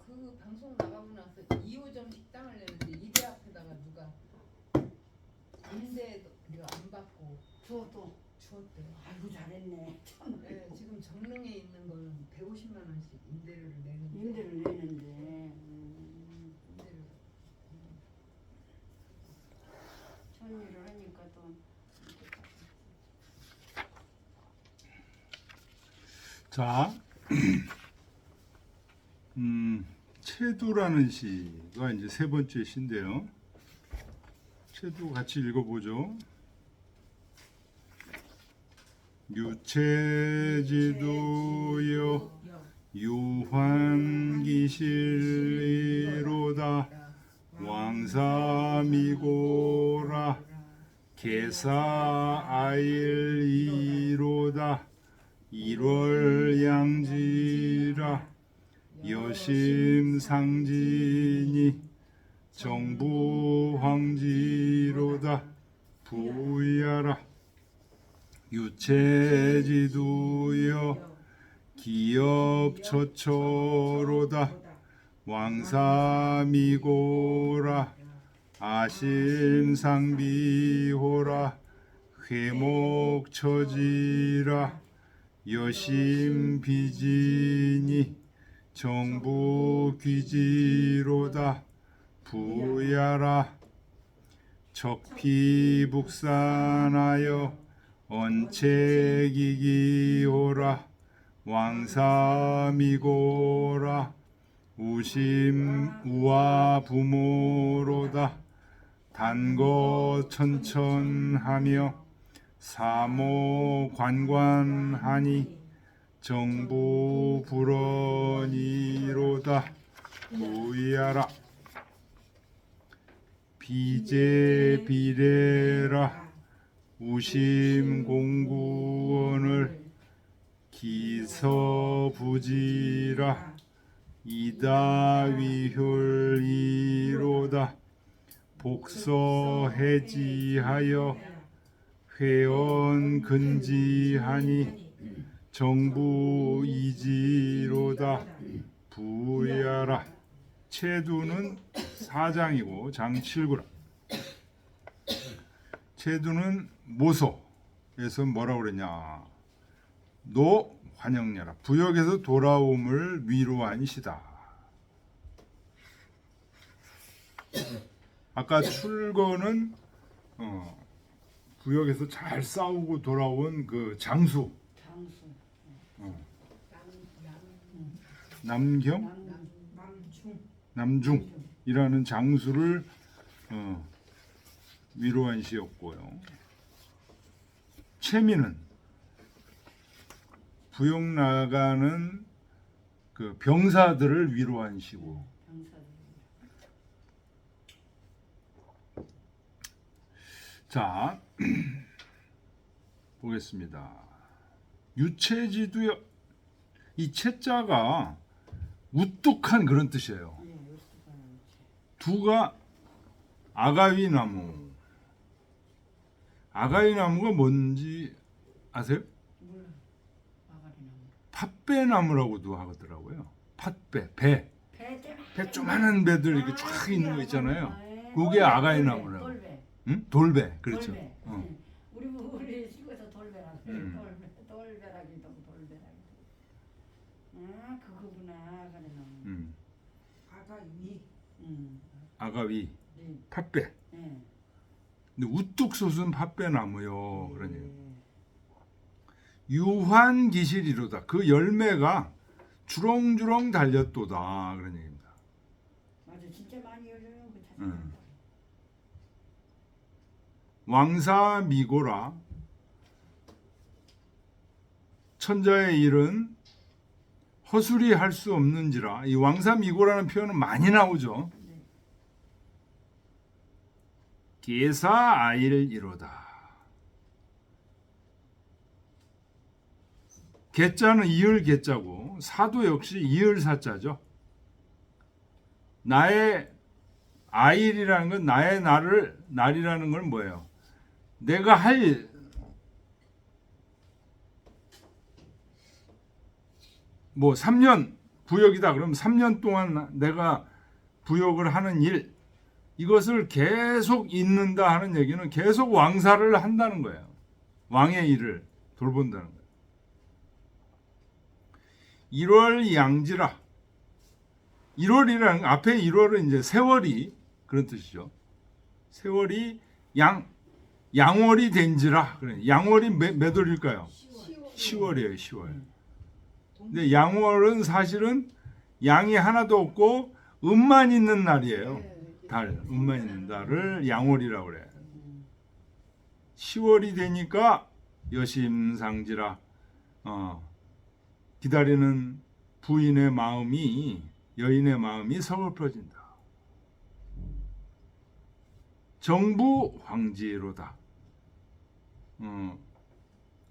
그 방송 나가고 나서 2호점 식당을 내는데 이대 앞에다가 누가 임대 안 받고 주었대요. 아이고 잘했네. 참. 네, 지금 정릉에 있는 거는 150만 원씩 임대료를 내는데. 임대를 내는데. 임대료. 천일을 하니까 또. 자, 체두라는 시가 이제 세 번째 시인데요. 체두 같이 읽어보죠. 유체지두여 유환기실리로다 왕사미고라 개사아일이로다 일월양지라 여심상진이 정부황지로다 부야라 유체지두여 기업처처로다 왕사미고라 아심상비호라 회목처지라 여심비진이 정부귀지로다 부야라 적피북산하여 언체기기호라 왕사미고라 우심우아부모로다 단거천천하며 사모관관하니 정부불언이로다 부야라 비제비례라 우심공구원을 기서부지라 이다위효이로다 복서해지하여 회원근지하니 정부이지로다 부야라 체두는 사장이고 장칠구라 체두는 모소에서 뭐라고 그랬냐 노 환영녀라 부역에서 돌아옴을 위로한 시다. 아까 출거는 부역에서 잘 싸우고 돌아온 그 장수 남중이라는 장수를 위로한 시였고요. 체미는 부역 나가는 그 병사들을 위로한 시고. 자, 보겠습니다. 유체지두여 이 체자가 우뚝한 그런 뜻이에요. 두가 아가위나무. 아가위나무가 뭔지 아세요? 팥배나무라고도 하더라고요. 팥배, 배 조그마한 배들 이렇게 쫙 있는 거 있잖아요. 그게 아가위나무라고. 응? 돌배, 그렇죠. 우리 시골에서 돌배라고. 돌배라기도 돌배라기. 아 그거구나 아가위나무. 아가위, 팥배. 근데 우뚝 솟은 팥배나무요. 그러니. 유환기실이로다. 그 열매가 주렁주렁 달렸도다. 그런 얘기입니다. 맞아, 진짜 많이 열려요. 왕사미고라. 천자의 일은 허술히 할 수 없는지라. 이 왕사미고라는 표현은 많이 나오죠. 계사아일이로다. 개자는 이을 개자고 사도 역시 이을 사자죠. 나의 아일이라는 건 나의 날이라는 건 뭐예요? 내가 할 뭐 3년 부역이다. 그럼 3년 동안 내가 부역을 하는 일, 이것을 계속 잇는다 하는 얘기는 계속 왕사를 한다는 거예요. 왕의 일을 돌본다는 거예요. 1월 양지라. 1월이라는 앞에 1월은 이제 세월이 그런 뜻이죠. 세월이 양월이 된지라. 그래. 양월이 몇 월일까요? 10월이에요. 10월. 근데 양월은 사실은 양이 하나도 없고 음만 있는 날이에요. 달, 음만 있는 달을 양월이라고 그래. 10월이 되니까 여심상지라. 기다리는 부인의 마음이, 여인의 마음이 서글퍼진다. 정부 황지로다.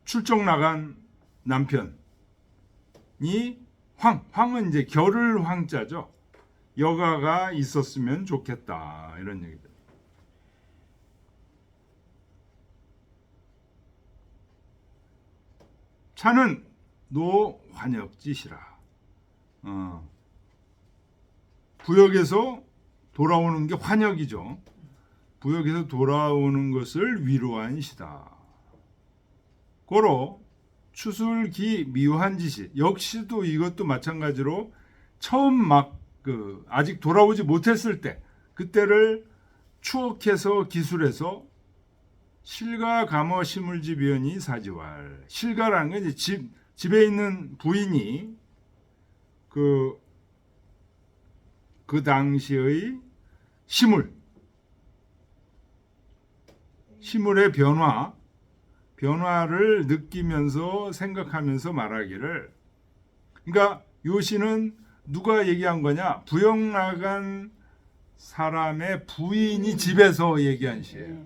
출정 나간 남편이 황은 이제 겨를 황자죠. 여가가 있었으면 좋겠다, 이런 얘기들. 차는 노환역지시라. 부역에서 돌아오는 게 환역이죠. 부역에서 돌아오는 것을 위로한 시다. 고로 추술기 미환지시. 역시도 이것도 마찬가지로 처음 막 아직 돌아오지 못했을 때, 그때를 추억해서 기술해서 실가 감어 시물지변이 사지왈. 실가라는 건 이제 집에 있는 부인이 그 당시의 시물의 변화를 느끼면서 생각하면서 말하기를. 그러니까 요 시는 누가 얘기한 거냐? 부역 나간 사람의 부인이 집에서 얘기한 시예요.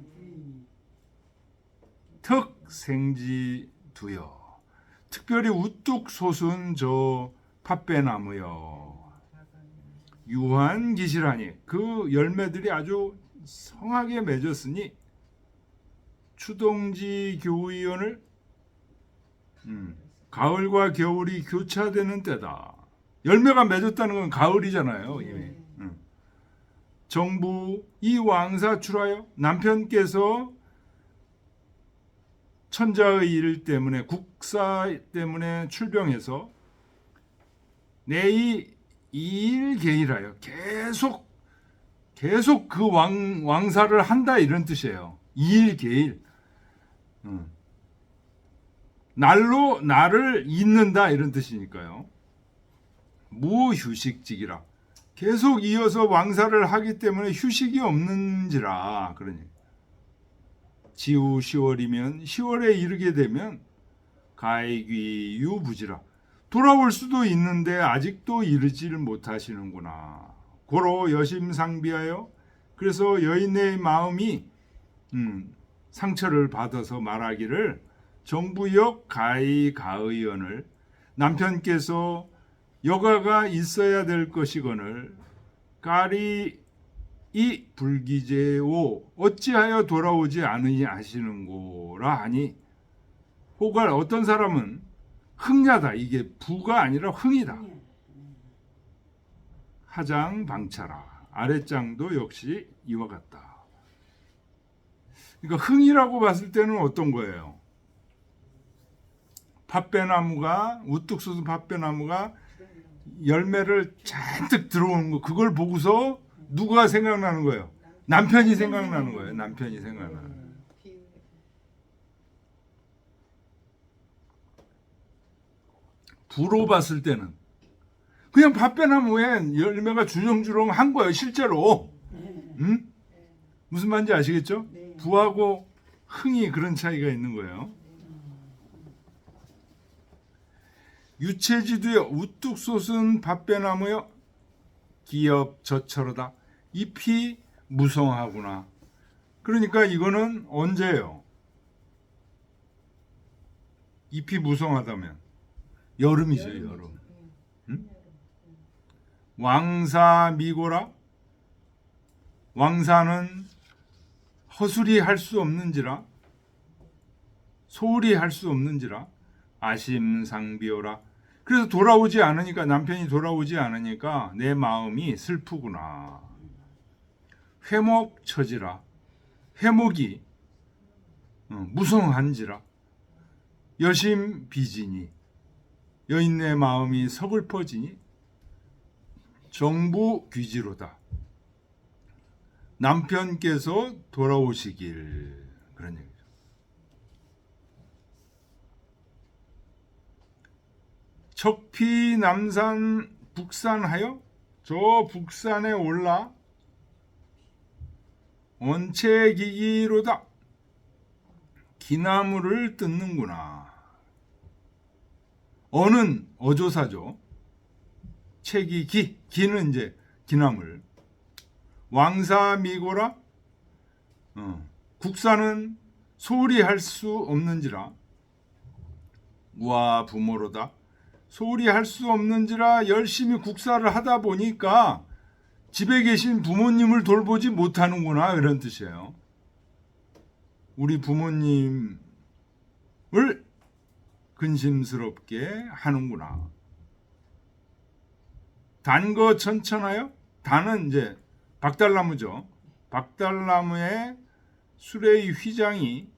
특생지두여. 특별히 우뚝 솟은 저 팥배나무여. 유한 기실하니. 그 열매들이 아주 성하게 맺었으니 추동지 교의연을 가을과 겨울이 교차되는 때다. 열매가 맺었다는 건 가을이잖아요. 이미. 정부 이 왕사 출하여. 남편께서 천자의 일 때문에, 국사 때문에 출병해서 내이 이일 계일하여 계속 그 왕사를 한다, 이런 뜻이에요. 이일 계일. 날로 나를 잇는다, 이런 뜻이니까요. 무휴식직이라. 계속 이어서 왕사를 하기 때문에 휴식이 없는지라. 그러니 지후 10월이면 10월에 이르게 되면 가이귀유부지라. 돌아올 수도 있는데 아직도 이르지를 못하시는구나. 고로 여심상비하여. 그래서 여인의 마음이 상처를 받아서 말하기를 정부역 가의연을. 남편께서 여가가 있어야 될 것이거늘 까리 이 불기제오 어찌하여 돌아오지 않으시는고라 하니. 호갈 어떤 사람은 흥냐다. 이게 부가 아니라 흥이다. 하장 방차라. 아랫장도 역시 이와 같다. 그러니까 흥이라고 봤을 때는 어떤 거예요? 팥배나무가, 우뚝 솟은 팥배나무가 열매를 잔뜩 들어오는 거, 그걸 보고서 누가 생각나는 거예요? 남편이 생각나는 거예요. 남편이 생각나는 거예요. 부로 봤을 때는 그냥 팥배나무에 열매가 주렁주렁 한 거예요, 실제로. 무슨 말인지 아시겠죠? 부하고 흥이 그런 차이가 있는 거예요. 유채지도여 우뚝 솟은 밭배나무여 기엽 저철하다. 잎이 무성하구나. 그러니까 이거는 언제예요? 잎이 무성하다면 여름이죠, 여름. 왕사 미고라. 왕사는 허술히 할 수 없는지라, 소홀히 할 수 없는지라, 아심상비오라. 그래서 돌아오지 않으니까, 남편이 돌아오지 않으니까 내 마음이 슬프구나. 회목 처지라. 회목이 무성한지라. 여심 비지니. 여인네 마음이 서글퍼지니. 정부 귀지로다. 남편께서 돌아오시길. 그런 얘기죠. 척피 남산 북산하여 저 북산에 올라 원체기기로다. 기나무를 뜯는구나. 어는 어조사죠. 책이 기는 이제 기나물. 왕사미고라. 국사는 소홀히 할 수 없는지라. 우와 부모로다. 소홀히 할 수 없는지라 열심히 국사를 하다 보니까 집에 계신 부모님을 돌보지 못하는구나, 이런 뜻이에요. 우리 부모님을 근심스럽게 하는구나. 단거 천천하여. 단은 이제 박달나무죠. 박달나무에 수레의 휘장이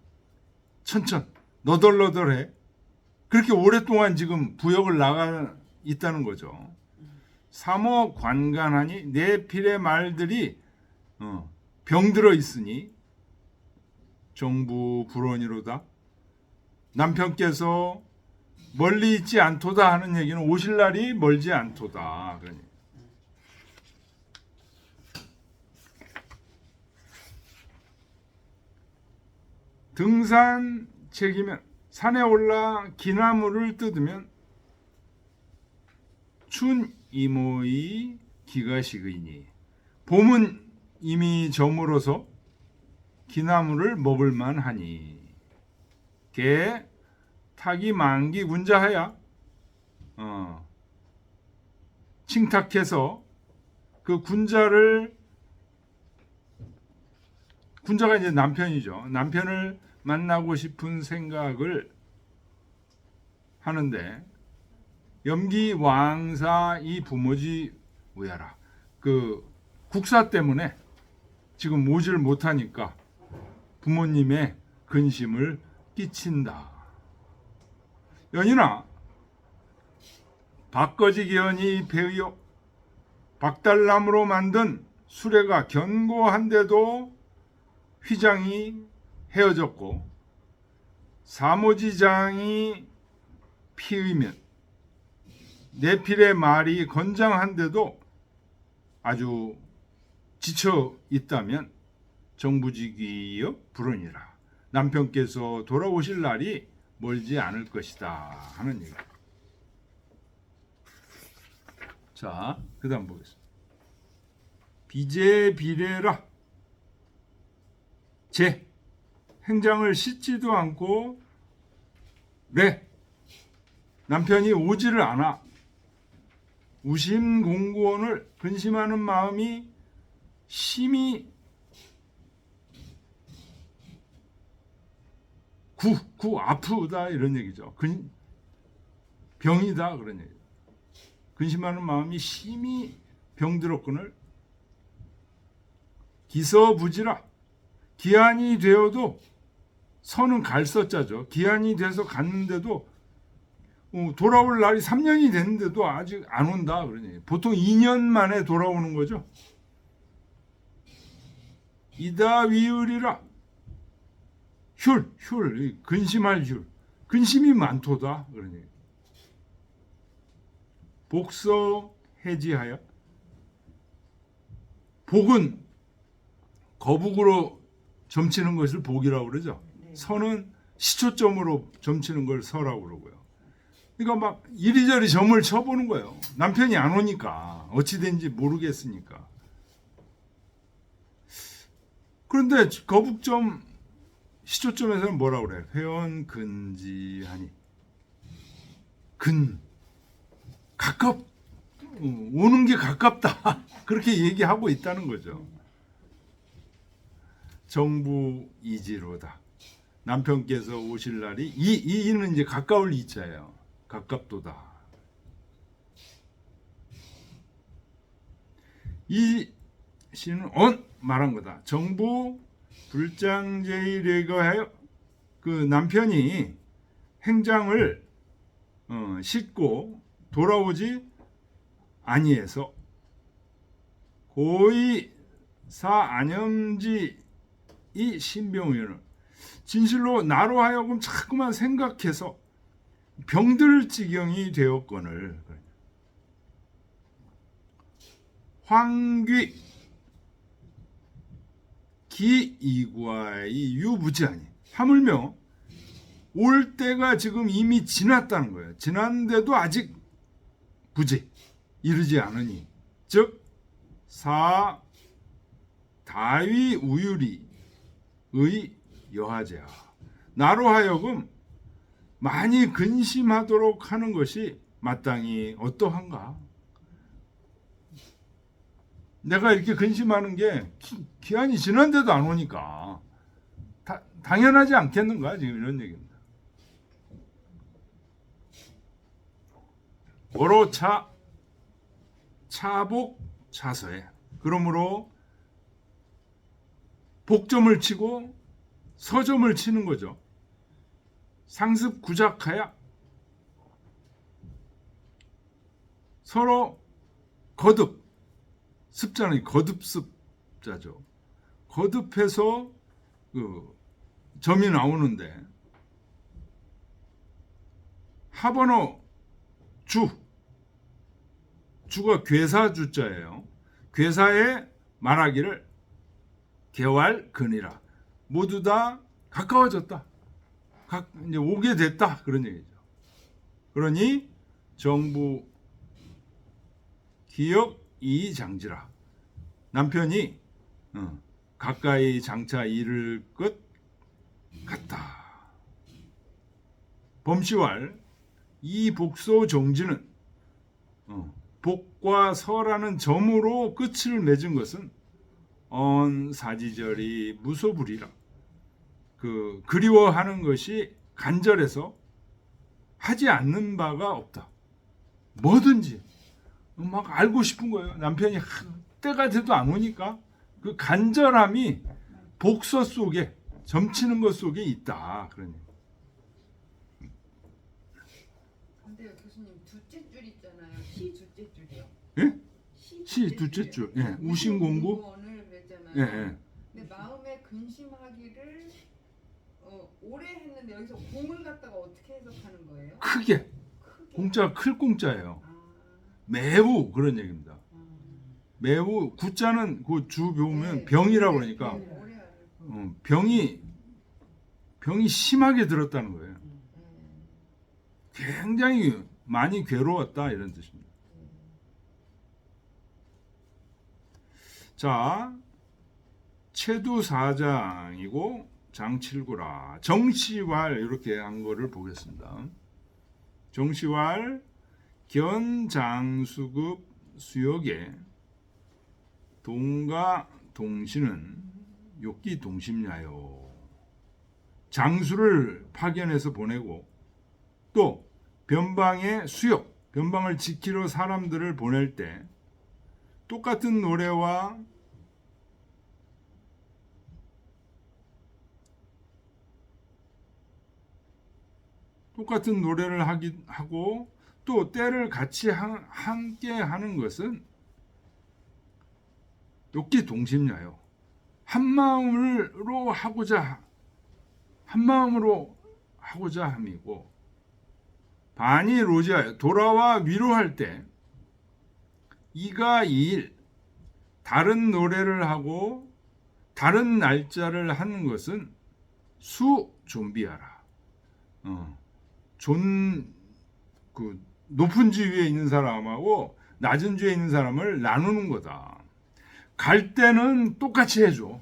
천천 너덜너덜해. 그렇게 오랫동안 지금 부역을 나가 있다는 거죠. 삼어 관간하니 내 필의 말들이 병들어 있으니 정부 불원이로다. 남편께서 멀리 있지 않도다 하는 얘기는 오실 날이 멀지 않도다. 그러니. 등산 책이면 산에 올라 기나무를 뜯으면 춘 이모의 기가 식으니. 봄은 이미 저물어서 기나무를 먹을 만하니. 개 타기 만기 군자하야. 칭탁해서 그 군자가 이제 남편이죠. 남편을 만나고 싶은 생각을 하는데 염기 왕사 이 부모지 우야라. 그 국사 때문에 지금 오질 못하니까 부모님의 근심을 끼친다. 연인아, 박거지기연이 배의요. 박달나무로 만든 수레가 견고한데도 휘장이 헤어졌고 사모지장이 피의면 내필의 말이 건장한데도 아주 지쳐 있다면 정부지기여 불언이라. 남편께서 돌아오실 날이 멀지 않을 것이다 하는 얘기. 자, 그 다음 보겠습니다. 비제비례라. 제 행장을 씻지도 않고 남편이 오지를 않아. 우심공구원을 근심하는 마음이 심히 아프다 이런 얘기죠. 병이다 그런 얘기죠. 근심하는 마음이 심히 병들었거늘. 기서부지라. 기한이 되어도 선은 갈서자죠. 기한이 돼서 갔는데도 돌아올 날이 3년이 됐는데도 아직 안 온다 그러니. 보통 2년 만에 돌아오는 거죠. 이다 위을이라. 근심할 근심이 많도다 그러니. 복서 해지하여. 복은 거북으로 점치는 것을 복이라고 그러죠. 네. 서는 시초점으로 점치는 걸 서라고 그러고요. 그러니까 막 이리저리 점을 쳐보는 거예요. 남편이 안 오니까 어찌 된지 모르겠으니까. 그런데 거북점 시초점에서는 뭐라고 그래요? 회원 근지하니. 오는 게 가깝다. 그렇게 얘기하고 있다는 거죠. 정부 이지로다. 남편께서 오실 날이 이는 이제 가까울 이자예요. 가깝도다. 이 시는 말한 거다. 정부 불장제일에 의하여 그 남편이 행장을 싣고 돌아오지 아니해서 고의 사안염지 이 신병의원을 진실로 나로 하여금 자꾸만 생각해서 병들 지경이 되었거늘 황귀 기이구와의 유부지하니 하물며 올 때가 지금 이미 지났다는 거예요. 지났는데도 아직 부지 이르지 않으니 즉 사 다위 우유리의 여하제야. 나로 하여금 많이 근심하도록 하는 것이 마땅히 어떠한가? 내가 이렇게 근심하는 게 기한이 지난데도 안 오니까 당연하지 않겠는가? 지금 이런 얘기입니다. 어로 차복 차서에 그러므로 복점을 치고 서점을 치는 거죠. 상습 구작하야 서로 거듭 습자는 거듭습자죠. 거듭해서 그 점이 나오는데 하번호 주가 괴사주자예요. 괴사에 말하기를 개활근이라 모두 다 가까워졌다. 이제 오게 됐다 그런 얘기죠. 그러니 정부 기역 이장지라 남편이 가까이 장차 이를 것 같다. 범시왈 이 복소 정지는 복과 서라는 점으로 끝을 맺은 것은 언사지절이 무소불이라 그리워하는 것이 간절해서 하지 않는 바가 없다. 뭐든지 막 알고 싶은 거예요. 남편이 때가 돼도 안 오니까 그 간절함이 복서 속에 점치는 것 속에 있다. 그러니. 근데 교수님 두째 줄 있잖아요. 시 두째 줄이요. 예? 시 두째 줄. 예. 우신공부. 원을 맺잖아요. 예, 예. 근데 마음에 근심하기를 오래 했는데 여기서 공을 갖다가 어떻게 해석하는 거예요? 크게. 공짜가 클 공짜예요. 매우 그런 얘기입니다. 매우 구자는 그 주 보면 병이라고 그러니까 병이 심하게 들었다는 거예요. 굉장히 많이 괴로웠다 이런 뜻입니다. 자, 체두사장이고 장칠구라 정시왈 이렇게 한 거를 보겠습니다. 정시왈 견장수급 수역에 동가 동시는 욕기 동심야요. 장수를 파견해서 보내고 또 변방의 수역, 변방을 지키러 사람들을 보낼 때 똑같은 노래와 똑같은 노래를 하고 또 때를 같이 함께 하는 것은 욕기 동심야요. 한 마음으로 하고자 함이고 반이 로지하여 돌아와 위로할 때 이가 이일 다른 노래를 하고 다른 날짜를 하는 것은 수 존비하라. 높은 지위에 있는 사람하고 낮은 지위에 있는 사람을 나누는 거다. 갈 때는 똑같이 해줘.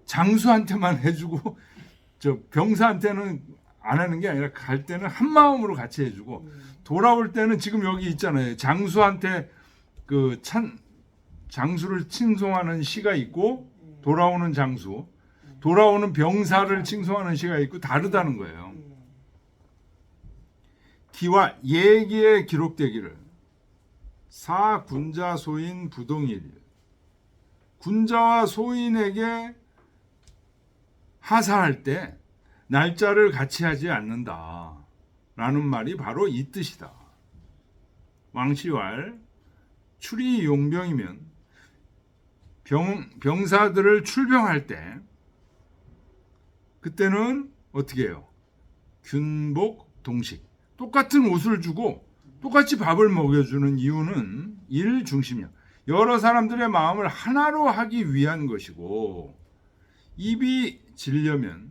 장수한테만 해주고 저 병사한테는 안 하는 게 아니라 갈 때는 한 마음으로 같이 해주고 돌아올 때는 지금 여기 있잖아요. 장수한테 장수를 칭송하는 시가 있고 돌아오는 장수, 돌아오는 병사를 칭송하는 시가 있고 다르다는 거예요. 기와 예기에 기록되기를 사 군자 소인 부동일. 군자와 소인에게 하사할 때 날짜를 같이 하지 않는다 라는 말이 바로 이 뜻이다. 왕시왈 출이 용병이면 병사들을 출병할 때 그때는 어떻게 해요? 균복 동식. 똑같은 옷을 주고 똑같이 밥을 먹여주는 이유는 일 중심이야. 여러 사람들의 마음을 하나로 하기 위한 것이고, 입이 질려면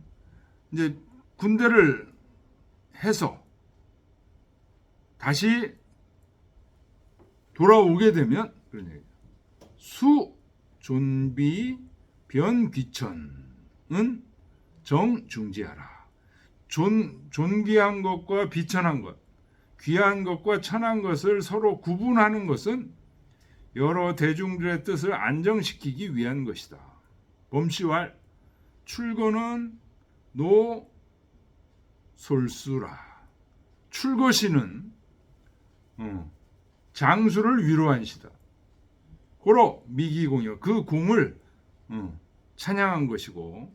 이제 군대를 해서 다시 돌아오게 되면 그런 얘기예요. 수 존비 변귀천은 정중지하라. 존귀한 것과 비천한 것, 귀한 것과 천한 것을 서로 구분하는 것은 여러 대중들의 뜻을 안정시키기 위한 것이다. 범시왈 출거는 노솔수라. 출거시는 장수를 위로한 시다. 고로 미기공여 그 공을 찬양한 것이고,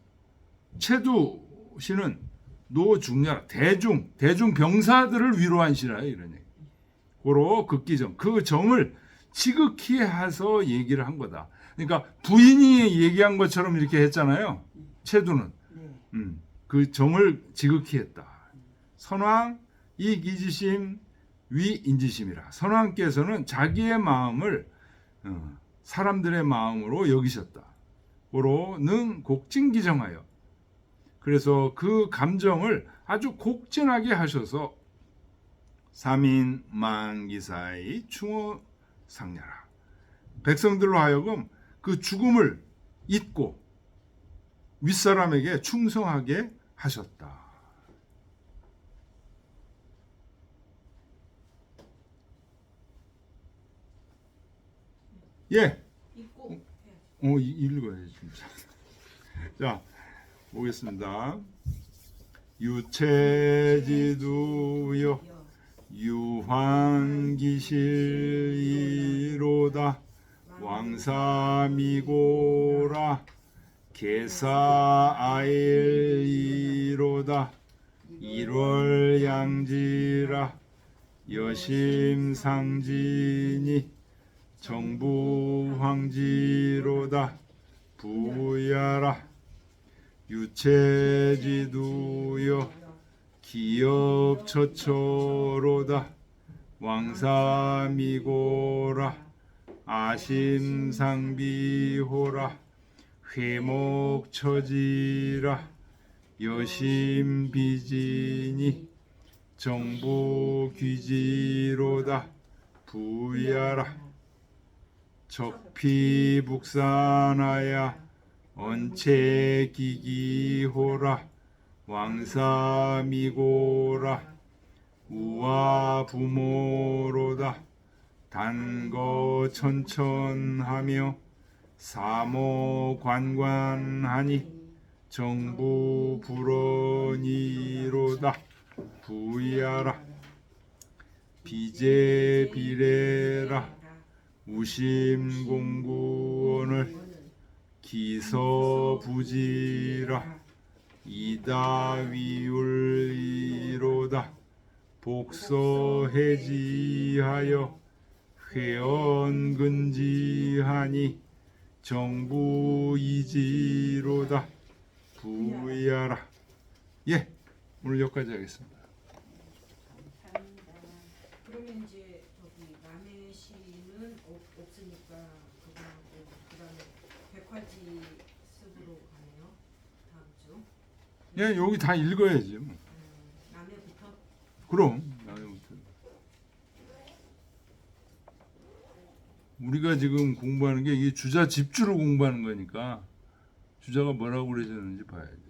체두시는 노중야라 대중 병사들을 위로한 시라 이런 얘기. 고로 극기정 그 정을 지극히 해서 얘기를 한 거다. 그러니까 부인이 얘기한 것처럼 이렇게 했잖아요. 체두는 그 정을 지극히 했다. 선왕 이기지심 위인지심이라. 선왕께서는 자기의 마음을 사람들의 마음으로 여기셨다. 고로 능 곡진기정하여. 그래서 그 감정을 아주 곡진하게 하셔서 삼인 만기사의 충어 상냐라. 백성들로 하여금 그 죽음을 잊고 윗사람에게 충성하게 하셨다. 예. 읽어야지 진짜. 자, 보겠습니다. 유체지두여 유환기실이로다 왕사미고라 개사아일이로다 일월양지라 여심상진이 정부황지로다 부야라 유체지두여 기업처처로다 왕사미고라 아심상비호라 회목처지라 여심비진이 정부귀지로다 부야라 적피북산하야 언체기기호라 왕사미고라 우와부모로다 단거천천하며 사모관관하니 정부불언이로다 부야라 비제비례라 우심공구원을 기서부지라 이다위울이로다 복서해지하여 회원근지하니 정부이지로다 부야라. 예, 오늘 여기까지 하겠습니다. 그러면 이제 저기 남의 시는 없으니까 그거하고 그다음에 백화지 습으로 가네요. 다음 주. 예, 여기 다 읽어야지. 남해부터. 그럼 우리가 지금 공부하는 게 이게 주자 집주를 공부하는 거니까 주자가 뭐라고 그러셨는지 봐야지.